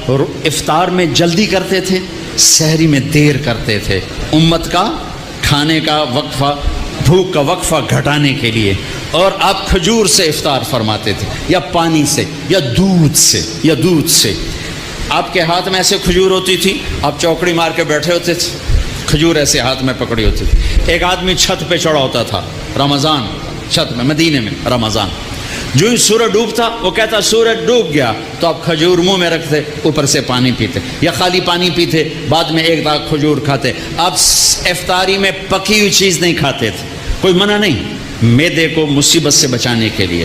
افطار میں جلدی کرتے تھے، سحری میں دیر کرتے تھے، امت کا کھانے کا وقفہ، بھوک کا وقفہ گھٹانے کے لیے۔ اور آپ کھجور سے افطار فرماتے تھے، یا پانی سے، یا دودھ سے۔ آپ کے ہاتھ میں ایسے کھجور ہوتی تھی، آپ چوکڑی مار کے بیٹھے ہوتے تھے، کھجور ایسے ہاتھ میں پکڑی ہوتی تھی۔ ایک آدمی چھت پہ چڑھا ہوتا تھا، رمضان، چھت میں، مدینے میں رمضان، جو ہی سورج ڈوبتا وہ کہتا سورج ڈوب گیا، تو آپ کھجور منہ میں رکھتے، اوپر سے پانی پیتے، یا خالی پانی پیتے، بعد میں ایک داغ کھجور کھاتے۔ آپ افطاری میں پکی ہوئی چیز نہیں کھاتے تھے، کوئی منع نہیں، معدے کو مصیبت سے بچانے کے لیے۔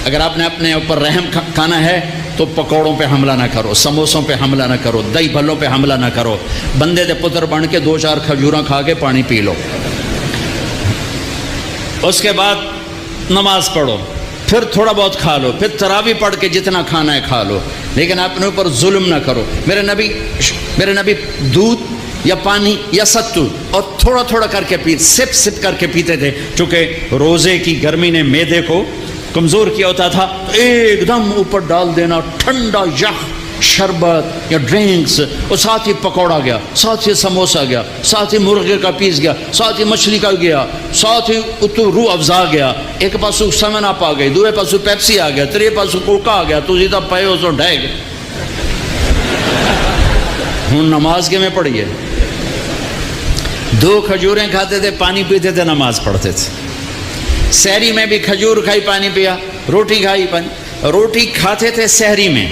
اگر آپ نے اپنے اوپر رحم کھانا ہے تو پکوڑوں پہ حملہ نہ کرو، سموسوں پہ حملہ نہ کرو، دہی بھلوں پہ حملہ نہ کرو، بندے دے پتر بن کے 2-4 کھجوراں کھا کے پانی پی لو۔ اس کے بعد نماز پڑھو، پھر تھوڑا بہت کھا لو، پھر تراویح پڑھ کے جتنا کھانا ہے کھا لو، لیکن اپنے اوپر ظلم نہ کرو۔ میرے نبی دودھ یا پانی یا ستو اور تھوڑا تھوڑا کر کے سپ کر کے پیتے تھے، چونکہ روزے کی گرمی نے معدے کو کمزور کیا ہوتا تھا، ایک دم اوپر ڈال دینا ٹھنڈا یخ شربت یا ڈرنکس، اور ساتھ ہی پکوڑا گیا، ساتھ ہی سموسا گیا، ساتھ ہی مرغے کا پیس گیا، ساتھ ہی مچھلی کا گیا، ساتھ ہی روح افزا گیا، ایک پاسو سیون اپ آ گئی، دوسرے پاسو پیپسی آ گیا، تیرے پاسو کوکا آ گیا، تو سیدھا پے ہو تو ڈھے گئے۔ ہوں نماز کے میں پڑھی ہے، 2 کھجوریں کھاتے تھے، پانی پیتے تھے، نماز پڑھتے تھے۔ سحری میں بھی کھجور کھائی، پانی پیا، روٹی کھائی، پانی، روٹی کھاتے تھے سحری میں،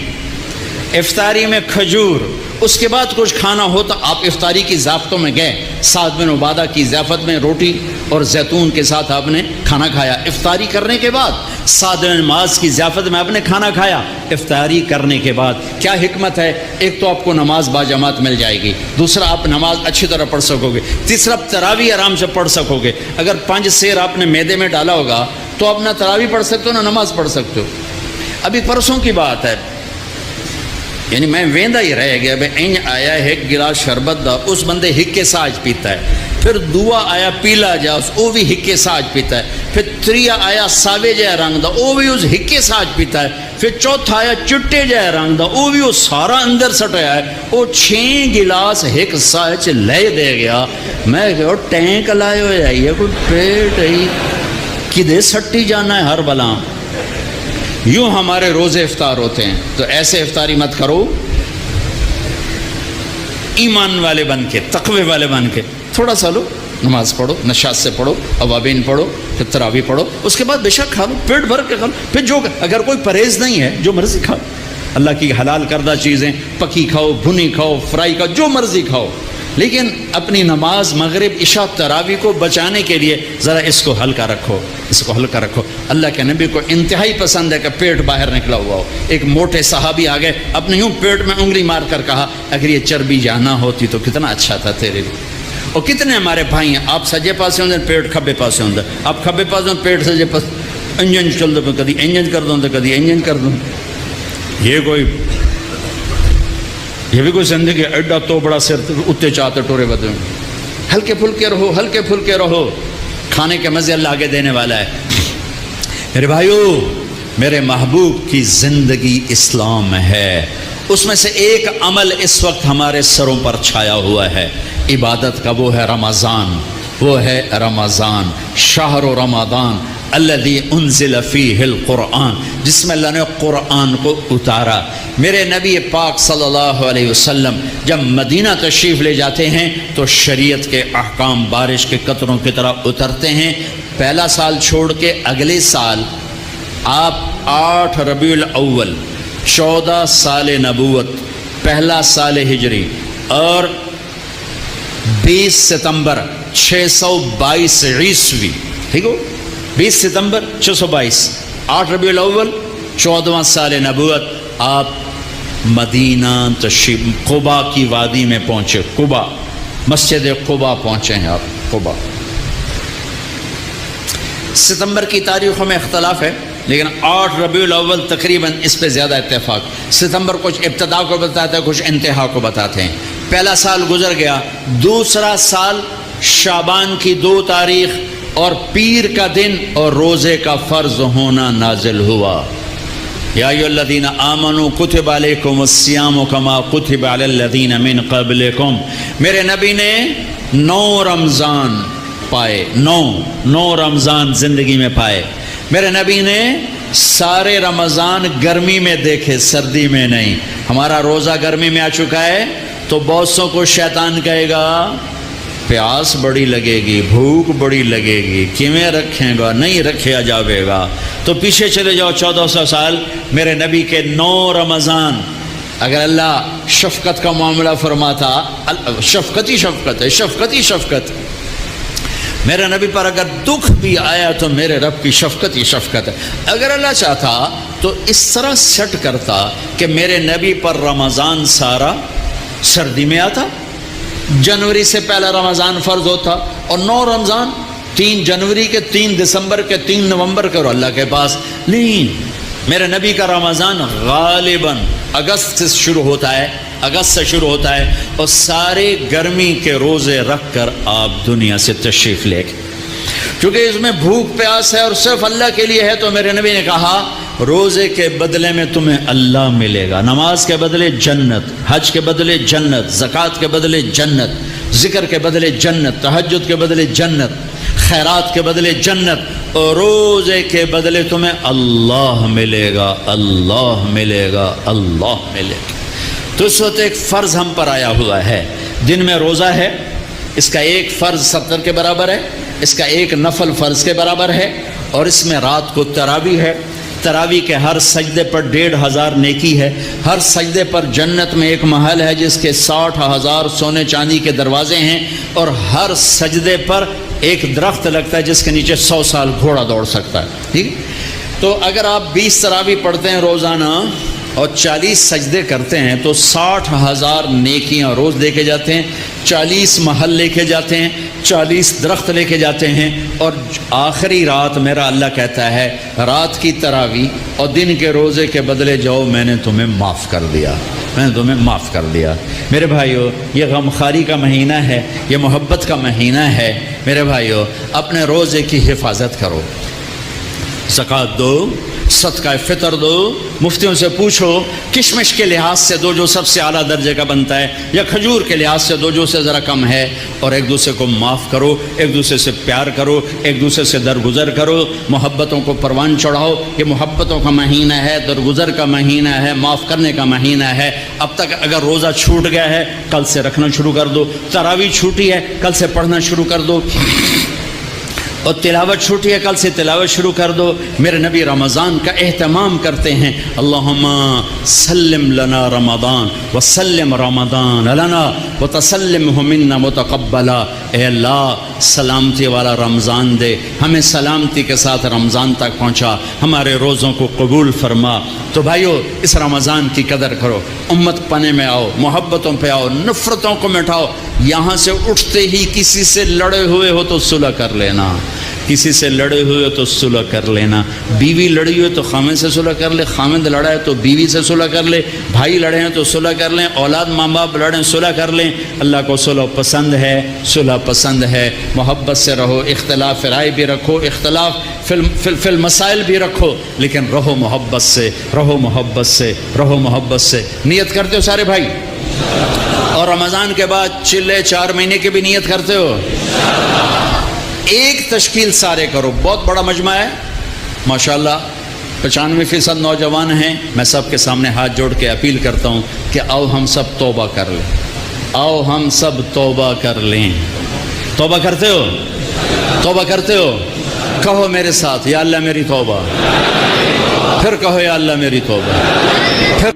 افطاری میں کھجور، اس کے بعد کچھ کھانا ہوتا آپ افطاری کی ضیافتوں میں گئے، سعد بن عبادہ کی ضیافت میں روٹی اور زیتون کے ساتھ آپ نے کھانا کھایا، افطاری کرنے کے بعد سعد بن معاذ کی ضیافت میں آپ نے کھانا کھایا افطاری کرنے کے بعد۔ کیا حکمت ہے؟ ایک تو آپ کو نماز باجماعت مل جائے گی، دوسرا آپ نماز اچھی طرح پڑھ سکو گے، تیسرا تراویح آرام سے پڑھ سکو گے۔ اگر 5 سیر آپ نے معدے میں ڈالا ہوگا تو آپ نہ تراویح پڑھ سکتے ہو نہ نماز پڑھ سکتے ہو۔ ابھی پرسوں کی بات ہے، یعنی میں ویندا ہی رہ گیا، بھائی این آیا ایک گلاس شربت دا، اس بندے ہکے ساج پیتا ہے، پھر دعا آیا پیلا جا، وہ بھی ہکے ساج پیتا ہے، پھر تریا آیا ساوے جہ رنگ دا، وہ بھی اس ہکے ساج پیتا ہے، پھر چوتھا آیا چٹے جہ رنگ دا، وہ بھی وہ سارا اندر سٹیا ہے، وہ 6 گلاس ایک ساج لے دے گیا۔ میں کہ ٹینک لائے ہوئے آئیے، کوئی پیٹ ہے کدے سٹی جانا ہے ہر بلا۔ یوں ہمارے روزے افطار ہوتے ہیں، تو ایسے افطاری مت کرو، ایمان والے بن کے، تقوی والے بن کے، تھوڑا سا لو، نماز پڑھو، نشاط سے پڑھو، اوابین پڑھو، پھر تراویح پڑھو، اس کے بعد بے شک کھا لو، پیٹ بھر کے کھا لو، پھر جو اگر کوئی پرہیز نہیں ہے جو مرضی کھاؤ، اللہ کی حلال کردہ چیزیں پکی کھاؤ، بھنی کھاؤ، فرائی کھاؤ، جو مرضی کھاؤ، لیکن اپنی نماز مغرب عشاء تراویح کو بچانے کے لیے ذرا اس کو ہلکا رکھو، اس کو ہلکا رکھو۔ اللہ کے نبی کو انتہائی پسند ہے کہ پیٹ باہر نکلا ہوا ہو۔ ایک موٹے صحابی آ گئے، اپنے یوں پیٹ میں انگلی مار کر کہا اگر یہ چربی جانا ہوتی تو کتنا اچھا تھا تیرے لیے۔ اور کتنے ہمارے بھائی ہیں، آپ سجے پاسے ہوندے پیٹ کھبے پاسے ہوندے، آپ کھبے پاسے ہوندے پیٹ سجے پاس، انجن چل دو، کدی انجن کر دوں تو کدی انجن کر دوں۔ یہ بھی کوئی زندگی ایڈا تو بڑا سر اتنے چاہتے ٹورے بدے۔ ہلکے پھلکے رہو، ہلکے پھلکے رہو، کھانے کے مزے اللہ آگے دینے والا ہے۔ میرے بھائیو، میرے محبوب کی زندگی اسلام ہے، اس میں سے ایک عمل اس وقت ہمارے سروں پر چھایا ہوا ہے عبادت کا، وہ ہے رمضان، وہ ہے رمضان، شہر رمضان الذی انزل فیہ القرآن، جس میں اللہ نے قرآن کو اتارا۔ میرے نبی پاک صلی اللہ علیہ وسلم جب مدینہ تشریف لے جاتے ہیں تو شریعت کے احکام بارش کے قطروں کی طرح اترتے ہیں۔ پہلا سال چھوڑ کے اگلے سال آپ 8 ربیع الاول 14 سال نبوت، پہلا سال ہجری، اور 20 ستمبر 622 عیسوی، ٹھیک ہو، 20 ستمبر 622، 8 ربیع الاول 14واں سال نبوت، آپ مدینہ تشریف قبا کی وادی میں پہنچے، قبا، مسجد قبا پہنچے ہیں آپ، قبا۔ ستمبر کی تاریخوں میں اختلاف ہے، لیکن 8 ربیع الاول تقریباً اس پہ زیادہ اتفاق۔ ستمبر کچھ ابتدا کو بتاتا ہے، کچھ انتہا کو بتاتے ہیں۔ پہلا سال گزر گیا، دوسرا سال شعبان کی 2 تاریخ اور پیر کا دن اور روزے کا فرض ہونا نازل ہوا۔ یا ایھا الذین آمنوا کتب علیکم الصیام کما کتب علی الذین من قبلکم. میرے نبی نے 9 رمضان پائے، 9 رمضان زندگی میں پائے. میرے نبی نے سارے رمضان گرمی میں دیکھے، سردی میں نہیں. ہمارا روزہ گرمی میں آ چکا ہے تو بہت سو کو شیطان کہے گا پیاس بڑی لگے گی، بھوک بڑی لگے گی، کیویں رکھیں گا؟ نہیں رکھا جاوے گا. تو پیچھے چلے جاؤ 1400 سال، میرے نبی کے 9 رمضان. اگر اللہ شفقت کا معاملہ فرماتا، شفقت ہی شفقت ہے، شفقت ہی شفقت. میرے نبی پر اگر دکھ بھی آیا تو میرے رب کی شفقت ہی شفقت ہے. اگر اللہ چاہتا تو اس طرح سیٹ کرتا کہ میرے نبی پر رمضان سارا سردی میں آتا، جنوری سے پہلا رمضان فرض ہوتا، اور 9 رمضان 3 جنوری کے، 3 دسمبر کے، 3 نومبر کے، اور اللہ کے پاس نہیں. میرے نبی کا رمضان غالباً اگست سے شروع ہوتا ہے، اگست سے شروع ہوتا ہے، اور سارے گرمی کے روزے رکھ کر آپ دنیا سے تشریف لے گئے. چونکہ اس میں بھوک پیاس ہے اور صرف اللہ کے لیے ہے، تو میرے نبی نے کہا روزے کے بدلے میں تمہیں اللہ ملے گا، نماز کے بدلے جنت، حج کے بدلے جنت، زکوٰۃ کے بدلے جنت، ذکر کے بدلے جنت، تہجد کے بدلے جنت، خیرات کے بدلے جنت، اور روزے کے بدلے تمہیں اللہ ملے گا، اللہ ملے گا، اللہ ملے گا. تو اس وقت ایک فرض ہم پر آیا ہوا ہے. دن میں روزہ ہے، اس کا ایک فرض 70 کے برابر ہے، اس کا ایک نفل فرض کے برابر ہے، اور اس میں رات کو تراویح ہے. تراویح کے ہر سجدے پر 1500 نیکی ہے. ہر سجدے پر جنت میں ایک محل ہے جس کے 60,000 سونے چاندی کے دروازے ہیں، اور ہر سجدے پر ایک درخت لگتا ہے جس کے نیچے 100 سال گھوڑا دوڑ سکتا ہے. ٹھیک. تو اگر آپ 20 تراویح پڑھتے ہیں روزانہ اور 40 سجدے کرتے ہیں تو 60,000 نیکیاں روز لے کے جاتے ہیں، 40 محل لے کے جاتے ہیں، 40 درخت لے کے جاتے ہیں. اور آخری رات میرا اللہ کہتا ہے رات کی تراویح اور دن کے روزے کے بدلے جاؤ، میں نے تمہیں معاف کر دیا، میں نے تمہیں معاف کر دیا. میرے بھائیو، یہ غمخواری کا مہینہ ہے، یہ محبت کا مہینہ ہے. میرے بھائیو، اپنے روزے کی حفاظت کرو، زکوٰۃ دو، صدقہ فطر دو. مفتیوں سے پوچھو کشمش کے لحاظ سے دو جو سب سے اعلیٰ درجے کا بنتا ہے، یا کھجور کے لحاظ سے دو جو سے ذرا کم ہے. اور ایک دوسرے کو معاف کرو، ایک دوسرے سے پیار کرو، ایک دوسرے سے درگزر کرو، محبتوں کو پروان چڑھاؤ. یہ محبتوں کا مہینہ ہے، درگزر کا مہینہ ہے، معاف کرنے کا مہینہ ہے. اب تک اگر روزہ چھوٹ گیا ہے کل سے رکھنا شروع کر دو، تراویح چھوٹی ہے کل سے پڑھنا شروع کر دو، اور تلاوت چھوٹی ہے کل سے تلاوت شروع کر دو. میرے نبی رمضان کا اہتمام کرتے ہیں. اللہم سلم لنا رمضان وسلم رمضان لنا وتسلمہ منا متقبلا. اے اللہ سلامتی والا رمضان دے، ہمیں سلامتی کے ساتھ رمضان تک پہنچا، ہمارے روزوں کو قبول فرما. تو بھائیو، اس رمضان کی قدر کرو، امت پنے میں آؤ، محبتوں پہ آؤ، نفرتوں کو مٹاؤ. یہاں سے اٹھتے ہی کسی سے لڑے ہوئے ہو تو صلح کر لینا، کسی سے لڑے ہوئے تو صلح کر لینا. بیوی لڑی ہوئے تو خامد سے صلح کر لے، خامد لڑا ہے تو بیوی سے صلح کر لے، بھائی لڑے ہیں تو صلح کر لیں، اولاد ماں باپ لڑیں صلح کر لیں. اللہ کو صلح پسند ہے، صلح پسند ہے. محبت سے رہو، اختلاف رائے بھی رکھو، اختلاف فی المسائل بھی رکھو، لیکن رہو محبت سے، رہو محبت سے، رہو محبت سے. نیت کرتے ہو سارے بھائی؟ اور رمضان کے بعد چلے 4 مہینے کی بھی نیت کرتے ہو؟ ایک تشکیل سارے کرو. بہت بڑا مجمع ہے ماشاءاللہ، 95% نوجوان ہیں. میں سب کے سامنے ہاتھ جوڑ کے اپیل کرتا ہوں کہ آؤ ہم سب توبہ کر لیں، آؤ ہم سب توبہ کر لیں. توبہ کرتے ہو؟ توبہ کرتے ہو؟ کہو میرے ساتھ، یا اللہ میری توبہ. پھر کہو یا اللہ میری توبہ. پھر